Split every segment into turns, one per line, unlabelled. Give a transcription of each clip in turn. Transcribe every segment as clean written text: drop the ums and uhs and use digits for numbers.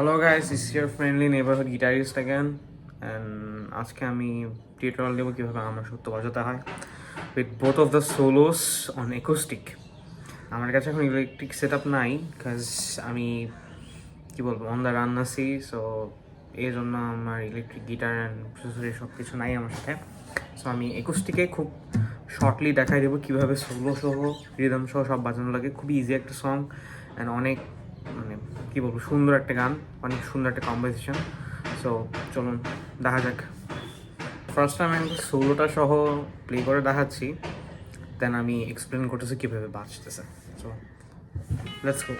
Hello guys, this is your friendly neighborhood guitarist again and আজকে আমি tutorial দেবো কীভাবে আমার সত্য বাজাতে হয় with both of the solos on acoustic. আমার কাছে এখন ইলেকট্রিক সেট আপ নাই বিকজ আমি কী বলবো অন দ্য রান আছি, সো এই জন্য আমার ইলেকট্রিক গিটার অ্যান্ড প্রসেসরি সব কিছু নাই আমার সাথে। সো আমি একুস্টিকে খুব শর্টলি দেখাই দেবো কীভাবে সোলো সহ রিদম সহ সব বাজানো লাগে। খুবই ইজি একটা সং অ্যান্ড অনেক মানে কী বলবো সুন্দর একটা গান, অনেক সুন্দর একটা কম্পোজিশন। সো চলুন দেখা যাক। ফার্স্ট টাইম আমি সোলোটা সহ প্লে করে দেখাচ্ছি, দেন আমি এক্সপ্লেন করতেছি কীভাবে বাজতেছে। So let's go.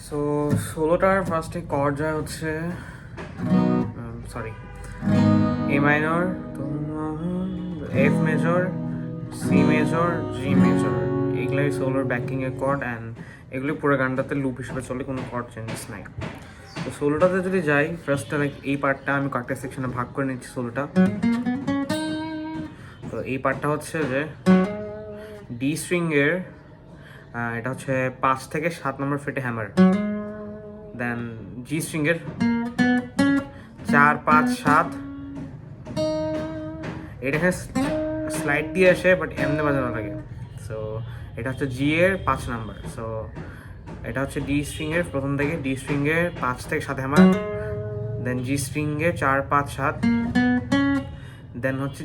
সো সোলোটার ফার্স্টে কর্ড যায় হচ্ছে A minor, F major, C major, G major, এগুলোই সোলোর ব্যাকিংয়ের কর্ড অ্যান্ড এগুলি পুরো গানটাতে লুপ হিসেবে চলে, কোনো কর্ড চেঞ্জেস নাই। তো সোলোটাতে যদি যাই ফার্স্টে লাইক এই পার্টটা আমি কয়েকটা সেকশনে ভাগ করে নিচ্ছি সোলোটা। তো এই পার্টটা হচ্ছে যে ডি স্ট্রিংয়ের এটা হচ্ছে 5 থেকে 7 নম্বর ফিটে হ্যামার, দেন জি স্ট্রিংয়ের 4, 5, 7 এটাকে স্লাইড দিয়ে আসে বাট এমনি বাজানো লাগে। সো এটা হচ্ছে জি এর 5 নাম্বার। সো এটা হচ্ছে ডি স্ট্রিংয়ের প্রথম থেকে ডি স্ট্রিংয়ের 5 থেকে 7 হ্যামার, দেন জি স্ট্রিংয়ের 4, 5, 7, দেন হচ্ছে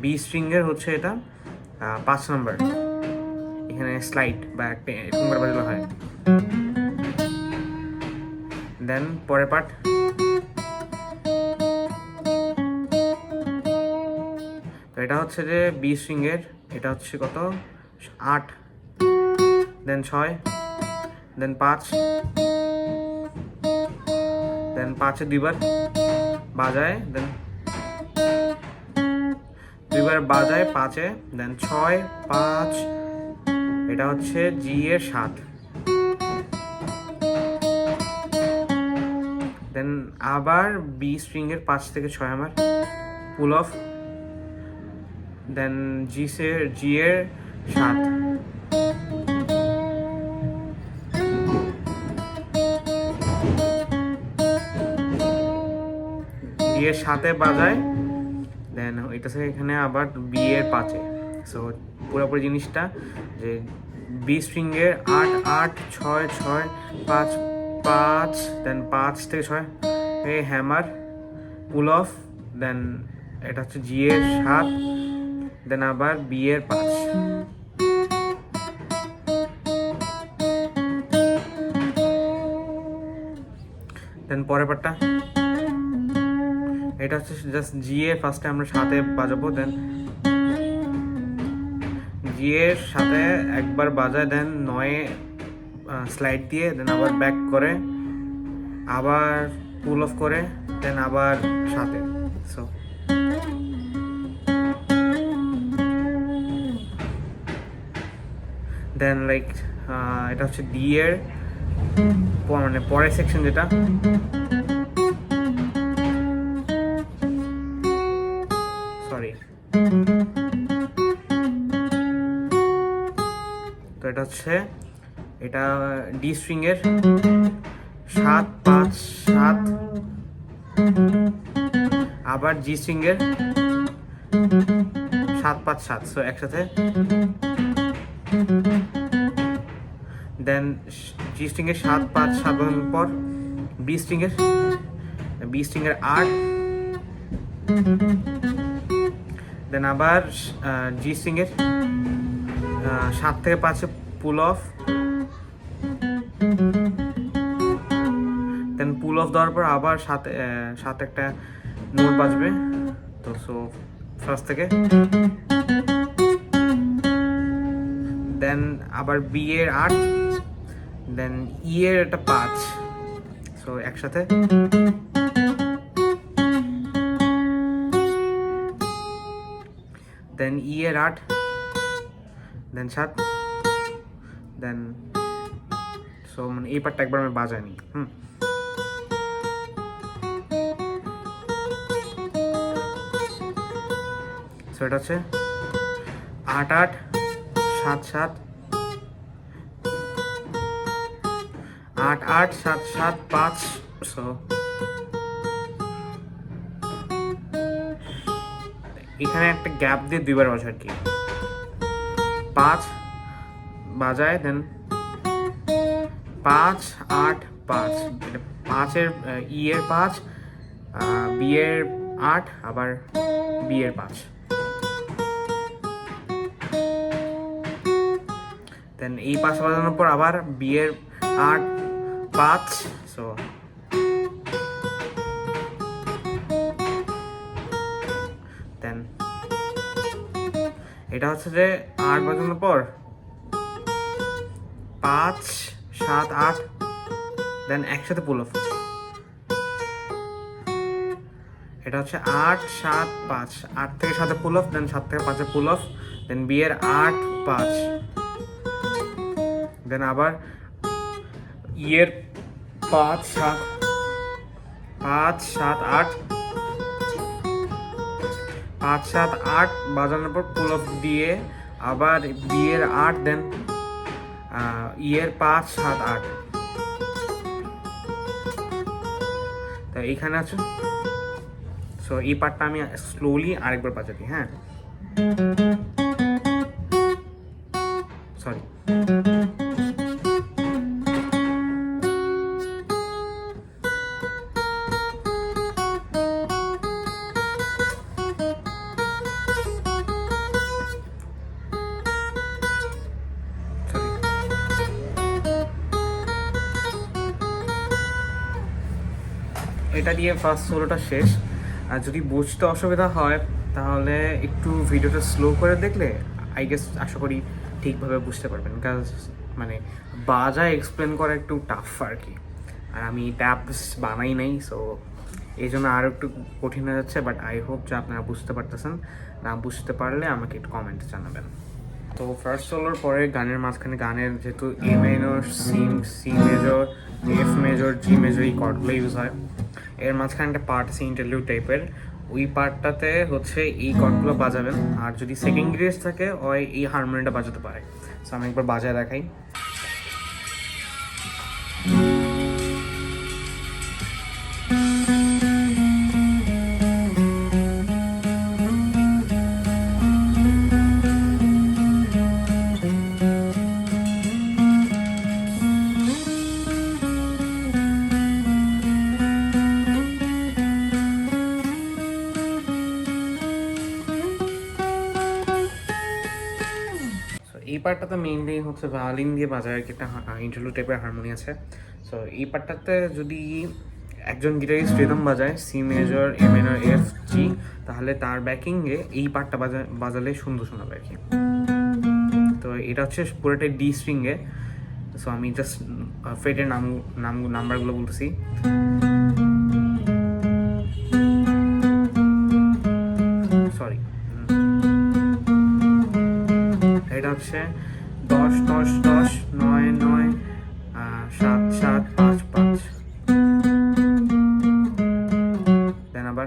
বি স্ট্রিংয়ের হচ্ছে এটা 5 নাম্বার, এখানে স্লাইড বা একটা এরকম করে বাজানো হয়। দেন পরের পার্ট তো এটা হচ্ছে যে বি স্ট্রিংয়ের, এটা হচ্ছে কত 8, দেন 6, দেন 5, দেন 5-এ দুইবার বাজায়, দেন দুইবার বাজায় 5-এ, দেন 6, 5, এটা হচ্ছে জি এর 7, দেন আবার বি স্ট্রিংয়ের 5 থেকে 6 হ্যামার পুল অফ, দেন জি এর 7, জি এর 7-এ বাজায়, দেন এটা থেকে এখানে আবার বি এর 5-এ। সো পুরোপুরি জিনিসটা যে বি স্ট্রিংয়ের 8, 8, 6, 6, 5, 5, দেন 5 থেকে 6 এই হ্যামার পুল অফ, দেন এটা হচ্ছে জি এর 7, দেন আবার বি এর 5, দেন পরের পার্টটা এটা হচ্ছে জাস্ট জি এর ফার্স্টে আমরা 7-এ বাজাবো, দেন জি এর 7-এ একবার বাজায়, দেন 9-এ স্লাইড দিয়ে, দেন আবার ব্যাক করে, আবার পুল অফ করে, দেন আবার 7-এ। সো দেন লাইক এটা হচ্ছে ডি এর মানে পরের সেকশন যেটা, সরি তো এটা হচ্ছে এটা ডি স্ট্রিংয়ের 7, 5, 7, আবার জি স্ট্রিংয়ের 7, 5, 7, সো একসাথে, দেন জি স্ট্রিংয়ের 7, 5, 7 বাজানোর পর বি স্ট্রিংয়ের 8, দেন আবার জি স্ট্রিংয়ের 7 থেকে 5-এ পুল অফ, দেন পুল অফ দেওয়ার পর আবার 7 একটা নোট বাজবে। তো সো ফার্স্ট থেকে দেন আবার বি এর 8, দেন ই এর একটা 5, সো একসাথে দেন ই এর 8, দেন 7, দেন সো মানে এই পার্টটা একবার আমি বাজাইনি। সো এটা হচ্ছে 8 8 7 7 8 8 7 7 5, সো এখানে একটা গ্যাপ দিয়ে দুইবার বাজায় আর কি, 5 বাজায়, দেন 5 8 5, এটা 5 এর ই এর 5, বি এর 8, আবার বি এর 5, দেন এই 5 বাজানোর পর আবার বি এর 8 5, সো দেন এটা হচ্ছে যে 8 বাজানোর পর 5 7 8, দেন একসাথে পুল অফ, এটা হচ্ছে 8 7 5, 8 থেকে 7 পুল অফ, দেন 7 থেকে 5 পুল অফ, দেন বি এর 8 5, দেন আবার ই এর 5 7 5 7 8, 5 7 8 বাজানোর পর পুল অফ দিয়ে আবার বি এর 8, দেন ই এর 5 7 8, তো এইখানে আছে। সো এই পার্টটা আমি স্লোলি আরেকবার বাজাবি, হ্যাঁ, সরি। এটা দিয়ে ফার্স্ট সোলোটা শেষ। আর যদি বুঝতে অসুবিধা হয় তাহলে একটু ভিডিওটা স্লো করে দেখলে আই গেস আশা করি ঠিকভাবে বুঝতে পারবেন, কারণ মানে বাজায় এক্সপ্লেন করা একটু টাফ আর কি, আর আমি ট্যাবস বানাই নাই, সো এই জন্য আরও একটু কঠিন হয়ে যাচ্ছে, বাট আই হোপ যে আপনারা বুঝতে পারতেছেন। না বুঝতে পারলে আমাকে একটু কমেন্টে জানাবেন। তো ফার্স্ট সোলোর পরে গানের মাঝখানে গানের যেহেতু A minor, C major, F major, G major এই কর্ডগুলো ইউজ হয়, এর মাঝখানে একটা পার্ট আছে ইন্টারলিউড টাইপের, ওই পার্টটাতে হচ্ছে এই কর্ডগুলো বাজাবেন। আর যদি সেকেন্ড গ্রেস থাকে ওই এই হারমোনিয়ামটা বাজাতে পারে। সো আমি একবার বাজায় দেখাই। এই পার্টটাতে মেইনলি হচ্ছে ভায়োলিন দিয়ে বাজায় আর কি, একটা ইন্টারলুড টাইপের হারমোনি আছে। সো এই পার্টটাতে যদি একজন গিটারিস্ট রিদম বাজায় সি মেজর, এ মাইনর, এফ, জি, তাহলে তার ব্যাকিংয়ে এই পার্টটা বাজালে সুন্দর শোনাবে আর কি। তো এটা হচ্ছে পুরোটাই ডি স্ট্রিংয়ে। সো আমি জাস্ট ফ্রেটের নাম্বারগুলো বলতেছি। সরি, এটা হচ্ছে 10 10 10 9 9 7 7 5 5, দেন আবার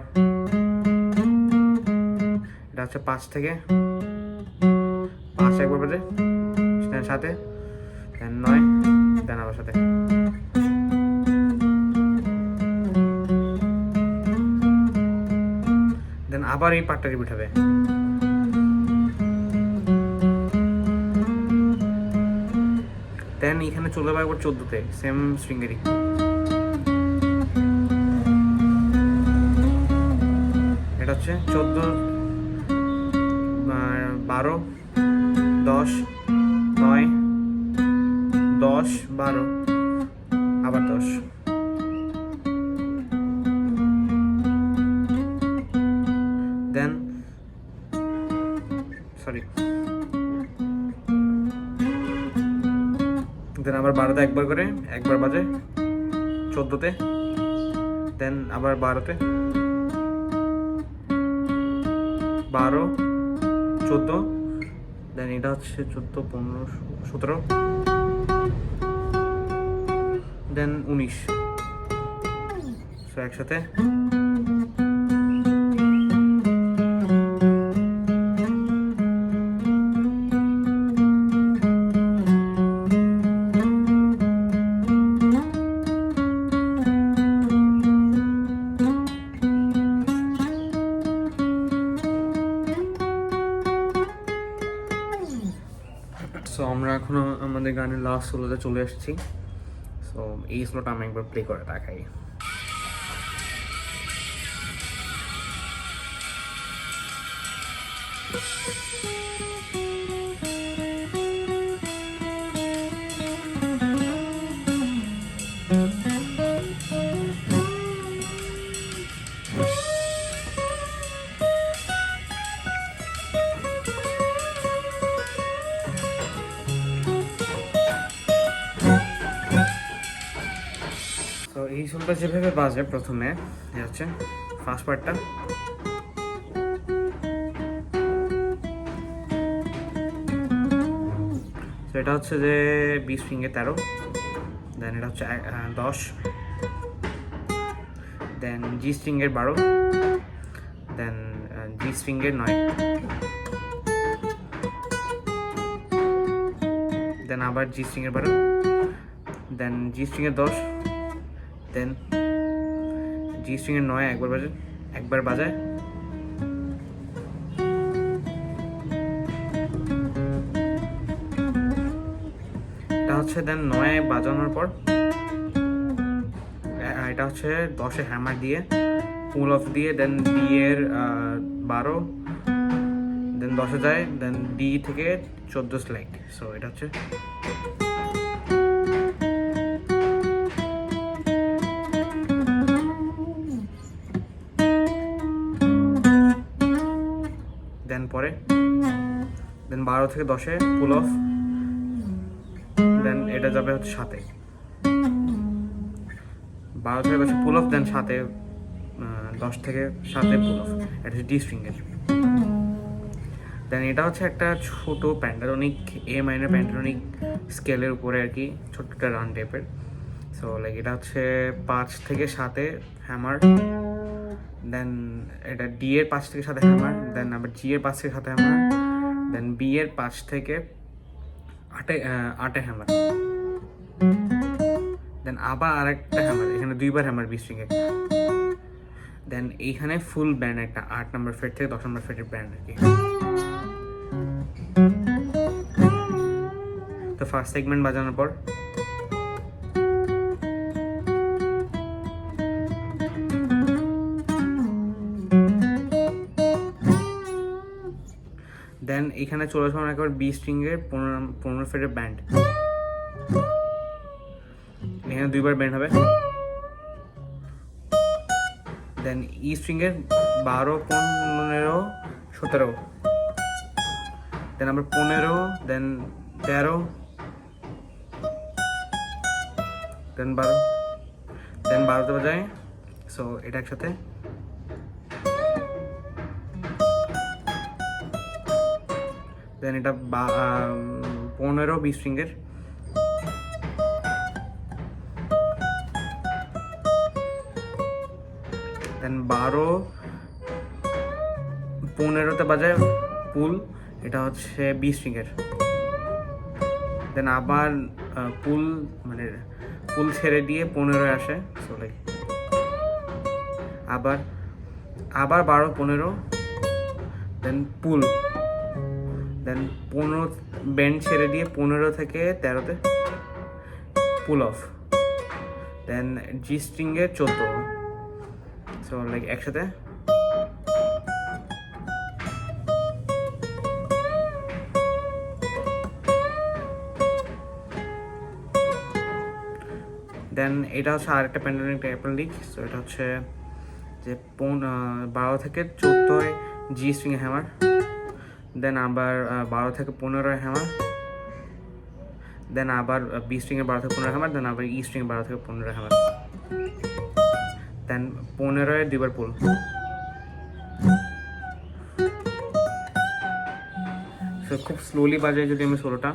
এটা হচ্ছে 5 থেকে 5 একবার বাজে, দেন 7, দেন 9, দেন আবার 7, দেন আবার এই পার্টটা রিপিট হবে। দেন এখানে চলে যাবে একবার 14-তে, সেম স্ট্রিংয়েরই। এটা হচ্ছে 14 12 10 9 10 12, আবার 10, দেন সরি দেন আবার 12তে একবার করে একবার বাজে 14তে, দেন আবার 12তে, 12, 14, দেন এটা হচ্ছে 14, 15, 17, দেন 19, সো একসাথে। সো আমরা এখনো আমাদের গানের লাস্ট সোলোতে চলে এসেছি। সো এই সোলোটা আমি একবার প্লে করে দেখাই। তো এই সোলটা যেভাবে বাজে প্রথমে হচ্ছে ফার্স্ট পার্টটা, তো এটা হচ্ছে যে বি স্ট্রিংয়ে 13, দেন এটা হচ্ছে 10, দেন জি স্ট্রিংয়ের 12, দেন জি স্ট্রিংয়ের 9, দেন আবার জি স্ট্রিংয়ের 12, দেন জি স্ট্রিংয়ের 10, দেন জি স্ট্রিংয়ের 9 একবার বাজায়, এটা হচ্ছে দেন 9 বাজানোর পর এটা হচ্ছে 10-এ হ্যামার দিয়ে পুল অফ দিয়ে, দেন বি এর 12, দেন 10-এ যায়, দেন ডি থেকে 14 স্লাইড। সো এটা হচ্ছে দেন পরে, দেন 12 থেকে 10-এ পুল অফ, দেন এটা যাবে হচ্ছে 7-এ, 12 থেকে 10-এ পুল অফ, দেন 7-এ 10 থেকে 7-এ পুল অফ, এটা হচ্ছে ডি স্ট্রিংয়ের। দেন এটা হচ্ছে একটা ছোট প্যান্টাটনিক, এ মাইনর প্যান্টাটনিক স্কেলের উপরে আর কি, ছোট্ট একটা রান টাইপের। সো লাইক এটা হচ্ছে 5 থেকে 7-এ হ্যামার, দেন এটা ডি এর 5 থেকে 7-এ হ্যামার, দেন আবার জি এর 5 থেকে 7-এ হ্যামার, দেন বি এর 5 থেকে 8-এ হ্যামার, দেন আবার আরেকটা হ্যামার, এখানে 2বার হ্যামার বি স্ট্রিংয়ে, দেন এইখানে ফুল ব্যান্ড একটা 8 নম্বর ফ্রেট থেকে 10 নম্বর ফ্রেটের ব্যান্ড আর কি। তো ফার্স্ট সেগমেন্ট বাজানোর পর দেন এখানে চলে আসবো আমরা একবার বি স্ট্রিংয়ের 15 ফ্রেটের ব্যান্ড, এখানে 2বার ব্যান্ড হবে, দেন ই স্ট্রিংয়ের 12, 15, 17, দেন আবার 15, দেন 13, দেন 12, দেন 12তে বাজায়। সো এটা একসাথে, দেন এটা 15 বি স্ট্রিংয়ের, দেন 12, 15তে বাজায় পুল, এটা হচ্ছে বি স্ট্রিংয়ের, দেন আবার পুল মানে পুল ছেড়ে দিয়ে 15-এ আসে। সো লাইক আবার 12, 15, দেন পুল, দেন 15 ব্যান্ড ছেড়ে দিয়ে 15 থেকে 13-তে পুল অফ, দেন জি স্ট্রিংয়ে 14। সো লাইক একসাথে, দেন এটা হচ্ছে আরেকটা প্যান্টাটনিক টাইপের লিক। সো এটা হচ্ছে যে 12 থেকে 14-এ জি স্ট্রিংয়ে হ্যামার, দেন আবার 12 থেকে 15-এ হ্যামার, দেন আবার বি স্ট্রিংয়ের 12 থেকে 15 হ্যামার, দেন আবার ই স্ট্রিং 12 থেকে 15 হ্যামার, দেন 15-এর 2বার পুল। সো খুব স্লোলি বাজাই যদি আমি সোলোটা,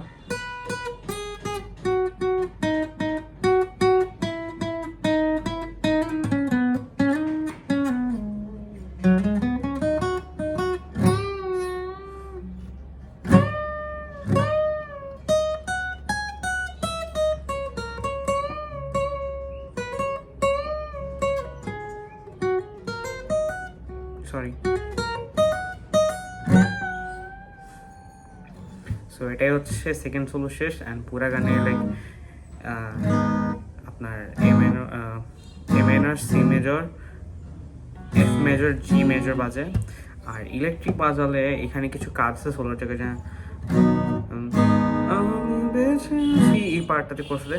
সরি। সো এটাই হচ্ছে সেকেন্ড সোলো শেষ। অ্যান্ড পুরা গানে লাইক আপনার A minor, C major, F major, G major বাজে। আর ইলেকট্রিক বাজালে এখানে কিছু কাজ আছে সোলোর জায়গায়, যা এই পার্টটাতে করছে,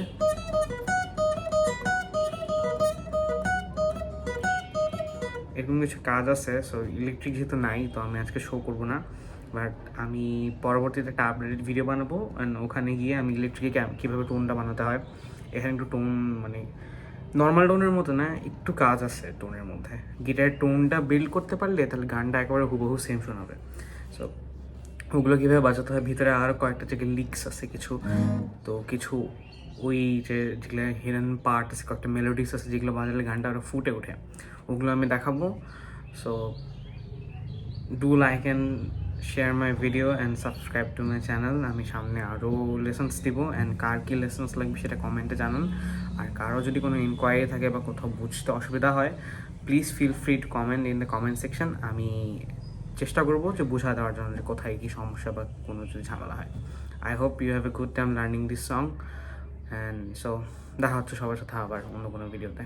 এরকম কিছু কাজ আছে। সো ইলেকট্রিক যেহেতু নাই, তো আমি আজকে শো করবো না, বাট আমি পরবর্তীতে একটা আপডেটেড ভিডিও বানাবো। অ্যান্ড ওখানে গিয়ে আমি ইলেকট্রিকে কীভাবে টোনটা বানাতে হয়, এখানে একটু টোন মানে নর্মাল টোনের মতো না, একটু কাজ আছে টোনের মধ্যে। গিটারের টোনটা বিল্ড করতে পারলে তাহলে গানটা একেবারে হুবহু সেম শোনাবে। সো ওগুলো কীভাবে বাজাতে হয়, ভিতরে আরও কয়েকটা জায়গায় লিক্স আছে কিছু, তো কিছু ওই যে যেগুলো হিডেন পার্ট আছে, কয়েকটা মেলোডিস আছে যেগুলো বাজালে গানটা আরও ফুটে ওঠে, ওগুলো আমি দেখাবো। So do like and share my video and subscribe to my channel. আমি সামনে আরও লেসন্স দিব, অ্যান্ড কার কী লেসন্স লাগবে সেটা কমেন্টে জানান। আর কারো যদি কোনো ইনকোয়ারি থাকে বা কোথাও বুঝতে অসুবিধা হয়, please feel free to comment in the comment section. আমি চেষ্টা করবো যে বুঝা দেওয়ার জন্য যে কোথায় কী সমস্যা বা কোনো যদি ঝামেলা হয়। I hope you have a good time learning this song. And so দেখা হচ্ছে সবার সাথে আবার অন্য কোনো ভিডিওতে।